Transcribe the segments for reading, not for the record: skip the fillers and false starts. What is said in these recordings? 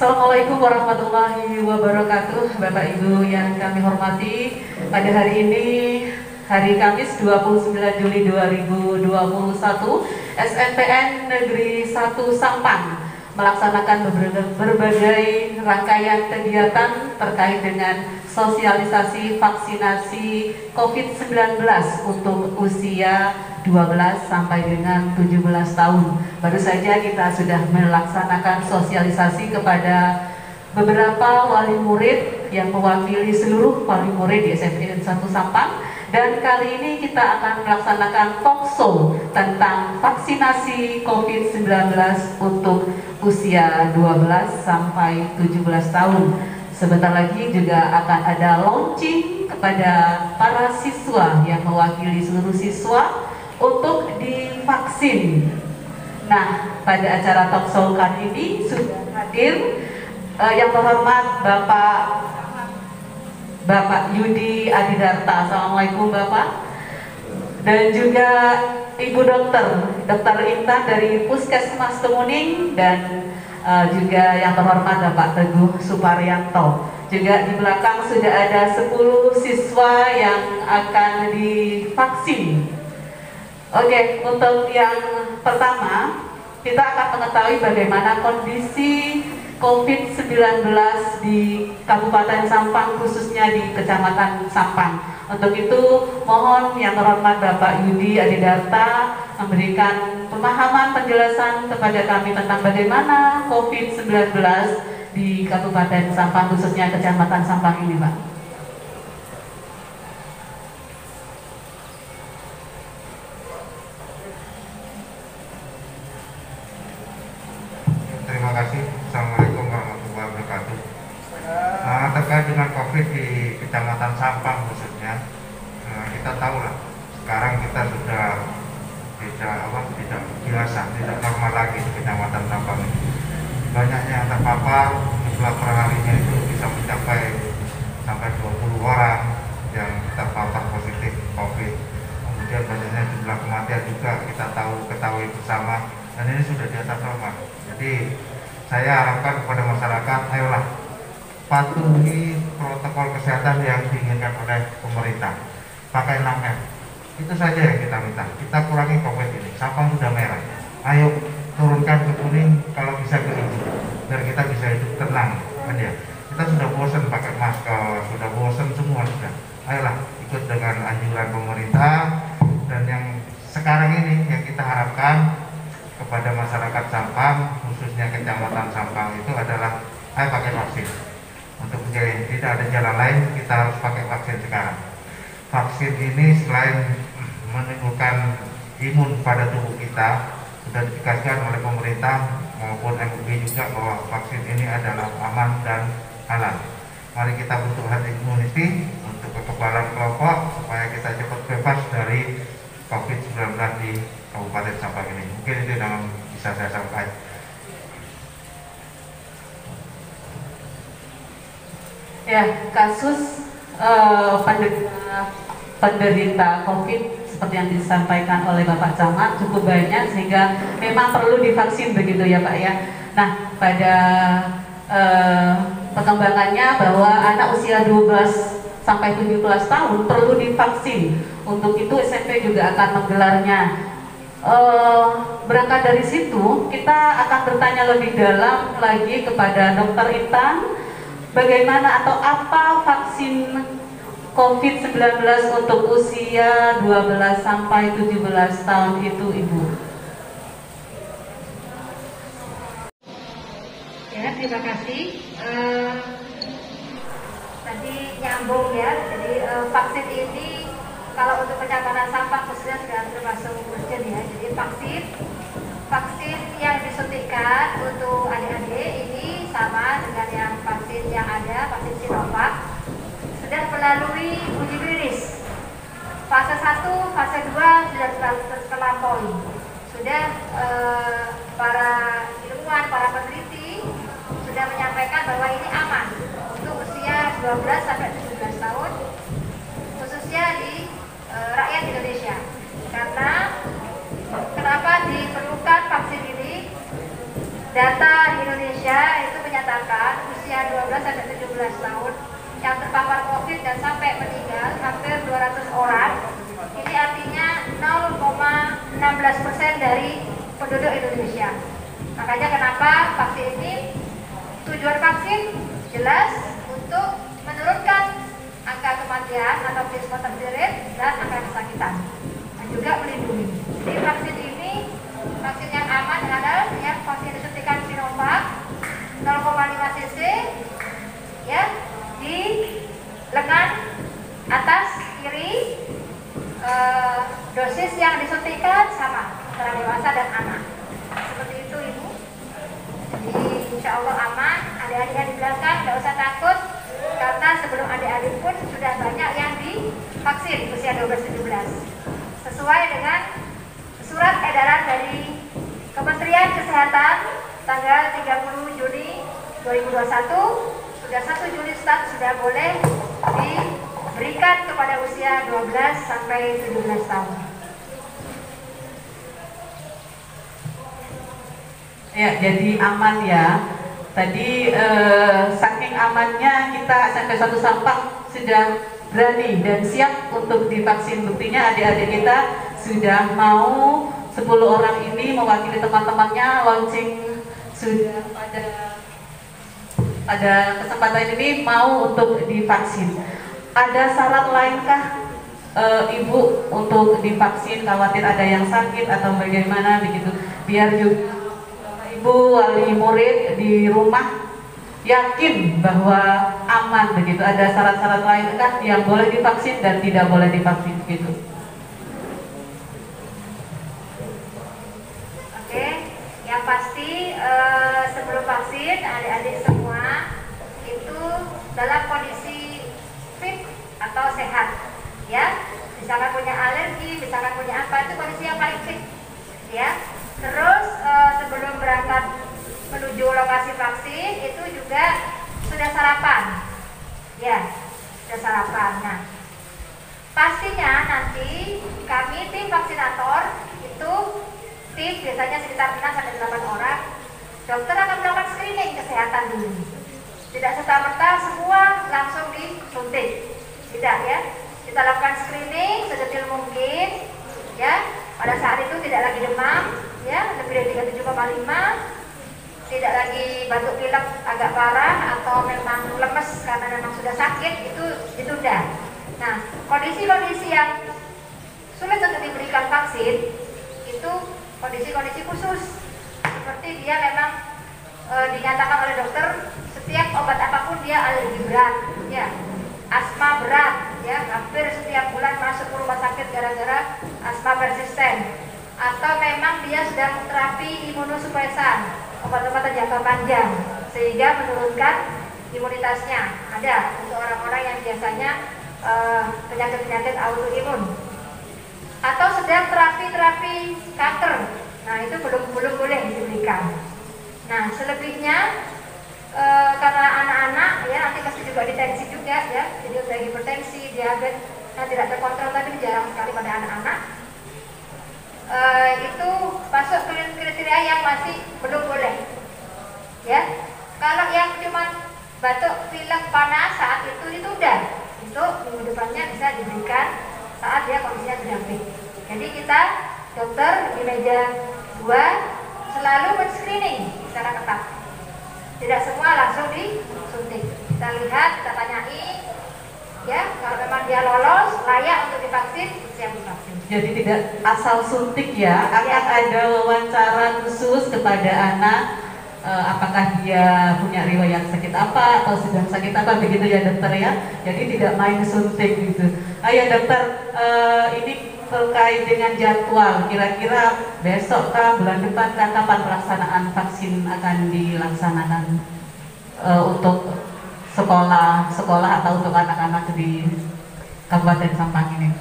Assalamualaikum warahmatullahi wabarakatuh, Bapak Ibu yang kami hormati. Pada hari ini, hari Kamis 29 Juli 2021, SNPN Negeri 1 Sampang melaksanakan berbagai rangkaian kegiatan terkait dengan sosialisasi vaksinasi COVID-19 untuk usia 12 sampai dengan 17 tahun. Baru saja kita sudah melaksanakan sosialisasi kepada beberapa wali murid yang mewakili seluruh wali murid di SNPN 1 Sampang, dan kali ini kita akan melaksanakan talkshow tentang vaksinasi COVID-19 untuk usia 12 sampai 17 tahun. Sebentar lagi juga akan ada launching kepada para siswa yang mewakili seluruh siswa untuk divaksin. Nah, pada acara talkshow kali ini sudah hadir yang terhormat Bapak Yudi Adidarta. Assalamualaikum Bapak. Dan juga Ibu Dokter Intan dari Puskesmas Temuning, dan juga yang terhormat Bapak Teguh Suparyanto. Juga di belakang sudah ada 10 siswa yang akan divaksin. Oke, untuk yang pertama kita akan mengetahui bagaimana kondisi COVID-19 di Kabupaten Sampang, khususnya di Kecamatan Sampang. Untuk itu mohon yang terhormat Bapak Yudi Adidarta memberikan pemahaman penjelasan kepada kami tentang bagaimana COVID-19 di Kabupaten Sampang, khususnya Kecamatan Sampang ini, Pak. Terima kasih. Assalamualaikum warahmatullahi wabarakatuh. Terkait dengan COVID di Kecamatan Sampang khususnya, kita tahu lah sekarang kita sudah tidak biasa, tidak normal lagi di Kecamatan Sampang ini. Banyaknya yang terpapar, jumlah perharinya itu bisa mencapai sampai 20 orang yang terpapar positif COVID. Kemudian banyaknya jumlah kematian juga kita ketahui bersama, dan ini sudah di atas normal. Jadi saya harapkan kepada masyarakat, ayolah patuhi protokol kesehatan yang diinginkan oleh pemerintah. Pakai 6M. Itu saja yang kita minta. Kita kurangi COVID ini. Sampang sudah merah. Ayo turunkan ke kuning, kalau bisa ke hijau, biar kita bisa hidup tenang. Kan ya? Kita sudah bosan pakai masker, sudah bosan semua sudah. Ayolah ikut dengan anjuran pemerintah, dan yang sekarang ini yang kita harapkan kepada masyarakat Sampang, khususnya Kecamatan Sampang, itu adalah ayo pakai vaksin. Untuk menjadi tidak ada jalan lain, kita harus pakai vaksin sekarang. Vaksin ini selain menimbulkan imun pada tubuh kita, sudah ditegaskan oleh pemerintah maupun MUI juga bahwa vaksin ini adalah aman dan halal. Mari kita bentuk herd immunity untuk kekebalan kelompok supaya kita cepat bebas dari COVID-19 di Kabupaten Sampang ini. Mungkin itu yang bisa saya sampaikan. Ya, kasus penderita COVID seperti yang disampaikan oleh Bapak Camat cukup banyak, sehingga memang perlu divaksin begitu ya Pak ya. Nah, pada perkembangannya bahwa anak usia 12 sampai 17 tahun perlu divaksin. Untuk itu SMP juga akan menggelarnya. Berangkat dari situ kita akan bertanya lebih dalam lagi kepada Dokter Intan, bagaimana atau apa vaksin COVID-19 untuk usia 12 sampai 17 tahun itu, Ibu? Ya, terima kasih. Tadi nyambung ya, jadi vaksin ini kalau untuk Kecamatan Sampang khususnya sudah termasuk urgent ya. Jadi vaksin yang disuntikan untuk adik-adik ini sama dengan yang vaksin yang ada, vaksin Sinovac, sudah melalui uji klinis. Fase 1, fase 2 sudah terlampaui. Sudah para ilmuwan, para peneliti sudah menyampaikan bahwa ini aman untuk usia 12 sampai 17 tahun, khususnya di rakyat Indonesia. Karena kenapa diperlukan vaksin ini? Data di Indonesia itu menyatakan tahun yang terpapar COVID dan sampai meninggal hampir 200 orang. Ini artinya 0,16% dari penduduk Indonesia. Makanya kenapa vaksin ini, tujuan vaksin jelas untuk menurunkan angka kematian atau mortality rate dan angka kesakitan, dan juga melindungi. Jadi vaksin ini vaksin yang aman adalah yang vaksin disuntikan Sinovac 0,5 cc ya di lengan atas kiri. Dosis yang disuntikan sama antara dewasa dan anak. Seperti itu Ibu. Jadi insya Allah aman. Adik-adik yang di belakang tidak usah takut, karena sebelum adik-adik pun sudah banyak yang divaksin usia 12-17 sesuai dengan surat edaran dari Kementerian Kesehatan tanggal 30 Juni 2021. Sudah 1 Juli start sudah boleh diberikan kepada usia 12 sampai 17 tahun. Ya, jadi aman ya. Tadi saking amannya kita SMP 1 Sampang sudah berani dan siap untuk divaksin. Buktinya adik-adik kita sudah mau 10 orang ini mewakili teman-temannya launching sudah pada kesempatan ini mau untuk divaksin. Ada syarat lainkah Ibu untuk divaksin? Khawatir ada yang sakit atau bagaimana begitu? Biar juga Ibu wali murid di rumah yakin bahwa aman begitu. Ada syarat-syarat lainkah yang boleh divaksin dan tidak boleh divaksin begitu? Oke, yang pasti sebelum vaksin adik-adik semua itu dalam kondisi fit atau sehat ya. Misalkan punya alergi, misalkan punya apa, itu kondisi yang paling fit ya. Terus sebelum berangkat menuju lokasi vaksin itu juga sudah sarapan ya, sudah sarapan. Nah, pastinya nanti kami tim vaksinator itu tim biasanya sekitar 6-8 orang. Dokter akan melakukan screening kesehatan dulu. Tidak serta-merta semua langsung disuntik. Tidak ya. Kita lakukan screening sedetil mungkin ya. Pada saat itu tidak lagi demam ya, lebih dari 37,5. Tidak lagi batuk pilek agak parah atau memang lemes karena memang sudah sakit, itu ditunda. Nah, kondisi-kondisi yang sulit untuk diberikan vaksin itu kondisi-kondisi khusus, seperti dia memang dinyatakan oleh dokter setiap obat apapun dia alergi berat ya, asma berat ya, hampir setiap bulan masuk ke rumah sakit gara-gara asma persisten, atau memang dia sedang terapi imunosupresan, obat-obatan jangka panjang sehingga menurunkan imunitasnya. Ada untuk orang-orang yang biasanya penyakit-penyakit autoimun, atau sedang terapi kanker. Nah, itu belum boleh diberikan. Nah, selebihnya karena anak-anak ya nanti pasti juga deteksi juga ya, jadi udah hipertensi, diabetes, nah tidak terkontrol tapi jarang sekali pada anak-anak. Itu masuk kriteria yang masih belum boleh ya. Kalau yang cuma batuk pilek panas saat itu ditunda, untuk minggu depannya bisa diberikan saat dia kondisinya sudah fit. Jadi kita dokter di meja 2 selalu men-screening secara ketat. Tidak semua langsung disuntik. Kita lihat, kita tanyai ya, kalau memang dia lolos, layak untuk divaksin, siap divaksin. Jadi tidak asal suntik ya, akan ada wawancara khusus kepada anak, apakah dia punya riwayat sakit apa atau sedang sakit apa begitu ya dokter ya. Jadi tidak main suntik gitu. Ayo dokter, ini terkait dengan jadwal, kira-kira besok kah, bulan depan kah, kapan pelaksanaan vaksin akan dilaksanakan untuk sekolah atau untuk anak-anak di Kabupaten Sampang ini?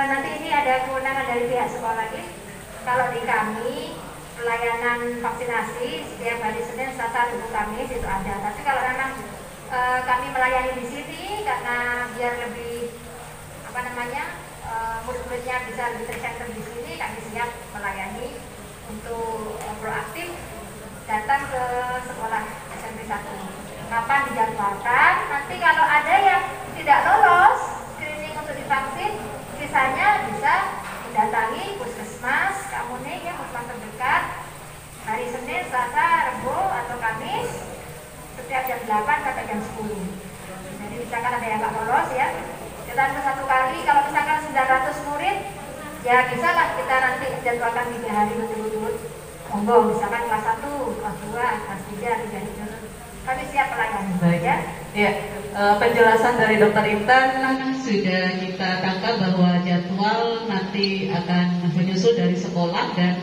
Nanti ini ada kewenangan dari pihak sekolah ini. Kalau di kami pelayanan vaksinasi setiap hari Senin, Selasa, Rabu, Kamis itu ada. Tapi kalau memang kami melayani di sini karena biar lebih murid-muridnya bisa lebih tercenter di sini, kami siap melayani untuk proaktif datang ke sekolah SMP 1. kapan dijadwalkan. Nanti kalau ada yang tidak lolos screening untuk divaksin, sisanya bisa mendatangi puskesmas Kamuning yang puskesmas terdekat hari Senin, Selasa, Rabu atau Kamis setiap jam 8 sampai jam 10. Jadi misalkan ada yang nggak lolos ya, kita harus satu kali. Kalau misalkan 900 murid, ya bisa lah kita nanti jadwalkan 3 hari betul-betul. Monggo, misalkan kelas 1, kelas 2, kelas 3, 3 hari. Kami siap melayani. Baik Ya. Ya, penjelasan dari Dokter Intan sudah kita tangkap bahwa jadwal nanti akan menyusul dari sekolah, dan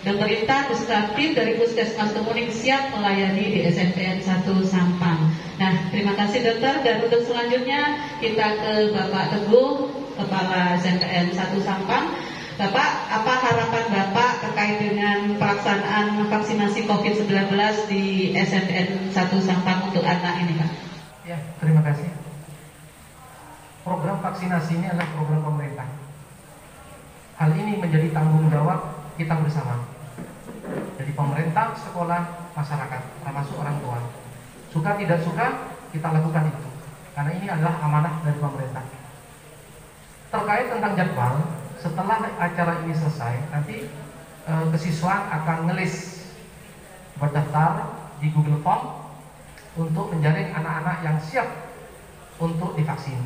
Dokter Intan beserta tim dari Puskesmas Kemuning siap melayani di SNPN 1 Sampang. Nah, terima kasih dokter, dan untuk selanjutnya kita ke Bapak Teguh, Kepala SNPN 1 Sampang. Bapak, apa harapan Bapak terkait dengan pelaksanaan vaksinasi COVID-19 di SNPN 1 Sampang untuk anak ini, Pak? Ya, terima kasih. Program vaksinasi ini adalah program pemerintah. Hal ini menjadi tanggung jawab kita bersama. Jadi pemerintah, sekolah, masyarakat, termasuk orang tua. Suka tidak suka, kita lakukan itu. Karena ini adalah amanah dari pemerintah. Terkait tentang jadwal, setelah acara ini selesai, nanti kesiswaan akan ngelis berdaftar di Google Form untuk menjaring anak-anak yang siap untuk divaksin.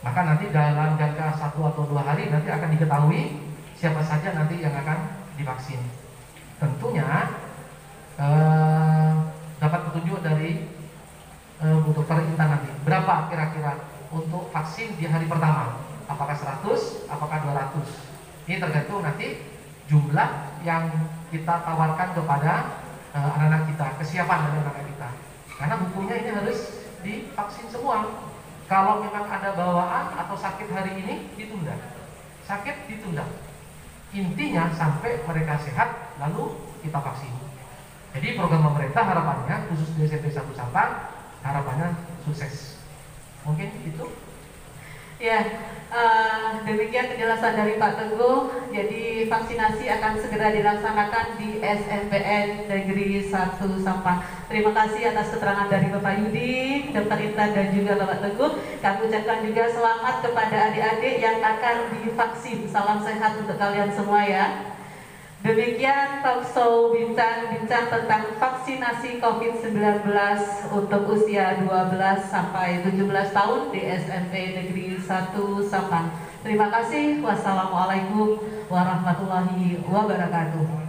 Maka nanti dalam jangka 1 atau 2 hari nanti akan diketahui siapa saja nanti yang akan divaksin. Tentunya dapat petunjuk dari Bu Dokter Intan nanti berapa kira-kira untuk vaksin di hari pertama, apakah 100, apakah 200. Ini tergantung nanti jumlah yang kita tawarkan kepada anak-anak kita, kesiapan dari anak-anak kita. Karena bukunya ini harus divaksin semua. Kalau memang ada bawaan atau sakit hari ini, ditunda. Sakit ditunda. Intinya sampai mereka sehat, lalu kita vaksin. Jadi program pemerintah harapannya, khusus di SMP 1 Sampang, harapannya sukses. Mungkin itu. Ya, demikian penjelasan dari Pak Teguh. Jadi vaksinasi akan segera dilaksanakan di SNPN Negeri 1 Sampang. Terima kasih atas keterangan dari Bapak Yudi, Dr. Intan, dan juga Bapak Teguh. Kami ucapkan juga selamat kepada adik-adik yang akan divaksin. Salam sehat untuk kalian semua ya. Demikian talkshow bincang-bincang tentang vaksinasi COVID-19 untuk usia 12 sampai 17 tahun di SMP Negeri 1 Sampang. Terima kasih. Wassalamualaikum warahmatullahi wabarakatuh.